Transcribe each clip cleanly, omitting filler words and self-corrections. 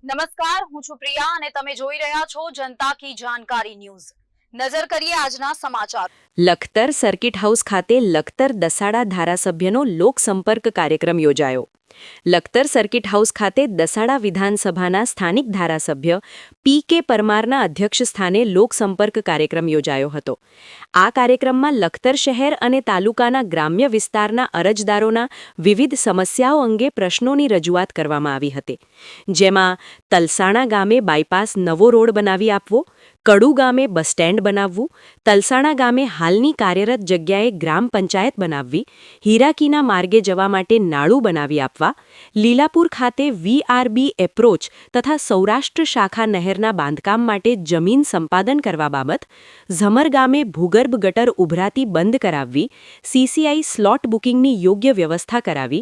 નમસ્કાર, હું છું પ્રિયા અને તમે જોઈ રહ્યા છો જનતા કી જાણકારી ન્યૂઝ। નજર કરીએ આજના સમાચાર। લખતર સર્કિટ હાઉસ ખાતે લખતર દસાડા ધારાસભ્યનો લોકસંપર્ક કાર્યક્રમ યોજાયો। લખતર સર્કિટ હાઉસ ખાતે દસાડા વિધાનસભાના સ્થાનિક ધારાસભ્ય પી.કે. પરમારના અધ્યક્ષસ્થાને લોકસંપર્ક કાર્યક્રમ યોજાયો હતો। આ કાર્યક્રમમાં લખતર શહેર અને તાલુકાના ગ્રામ્ય વિસ્તારના અરજદારોના વિવિધ સમસ્યાઓ અંગે પ્રશ્નોની રજૂઆત કરવામાં આવી હતી, જેમાં તલસાણા ગામે બાયપાસ નવો રોડ બનાવી આપવો, કડુ ગામે બસ સ્ટેન્ડ બનાવવું, તલસાણા ગામે હાલની કાર્યરત જગ્યાએ ગ્રામ પંચાયત બનાવવી, હીરાકીના માર્ગે જવા માટે નાળું બનાવી આપવા, લીલાપુર ખાતે વીઆરબી એપ્રોચ તથા સૌરાષ્ટ્ર શાખા નહેરના બાંધકામ માટે જમીન સંપાદન કરવા બાબત, ઝમર ગામે ભૂગર્ભ ગટર ઉભરાતી બંધ કરાવવી, સીસીઆઈ સ્લોટ બુકિંગની યોગ્ય વ્યવસ્થા કરાવી,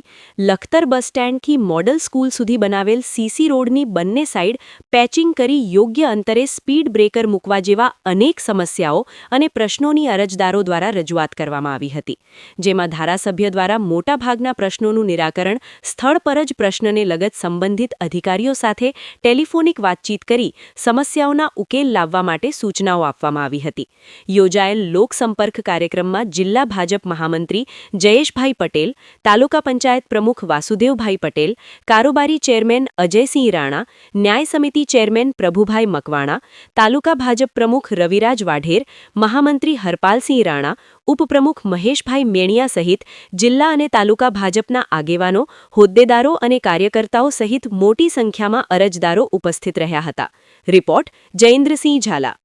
લખતર બસ સ્ટેન્ડથી મોડલ સ્કૂલ સુધી બનાવેલ સીસી રોડની બંને સાઇડ પેચિંગ કરી યોગ્ય અંતરે સ્પીડ બ્રેકર મૂકવા જેવા અનેક સમસ્યાઓ અને પ્રશ્નોની અરજદારો દ્વારા રજૂઆત કરવામાં આવી હતી, જેમાં ધારાસભ્ય દ્વારા મોટાભાગના પ્રશ્નોનું નિરાકરણ સ્થળ પર જ પ્રશ્નને લગત સંબંધિત અધિકારીઓ સાથે ટેલિફોનિક વાતચીત કરી સમસ્યાઓના ઉકેલ લાવવા માટે સૂચનાઓ આપવામાં આવી હતી। યોજાયેલ લોકસંપર્ક કાર્યક્રમમાં જિલ્લા ભાજપ મહામંત્રી જયેશભાઈ પટેલ, તાલુકા પંચાયત પ્રમુખ વાસુદેવભાઈ પટેલ, કારોબારી ચેરમેન અજયસિંહ રાણા, ન્યાય સમિતિ ચેરમેન પ્રભુભાઈ મકવાણા, તાલુકા ભાજપ પ્રમુખ રવિરાજ વાઢેર, મહામંત્રી હરપાલસિંહ રાણા, ઉપપ્રમુખ મહેશભાઈ મેણિયા સહિત જિલ્લા અને તાલુકા ભાજપના આગેવાનો, હોદ્દેદારો અને કાર્યકર્તાઓ સહિત મોટી સંખ્યામાં અરજદારો ઉપસ્થિત રહ્યા હતા। રિપોર્ટ જયેન્દ્રસિંહ ઝાલા।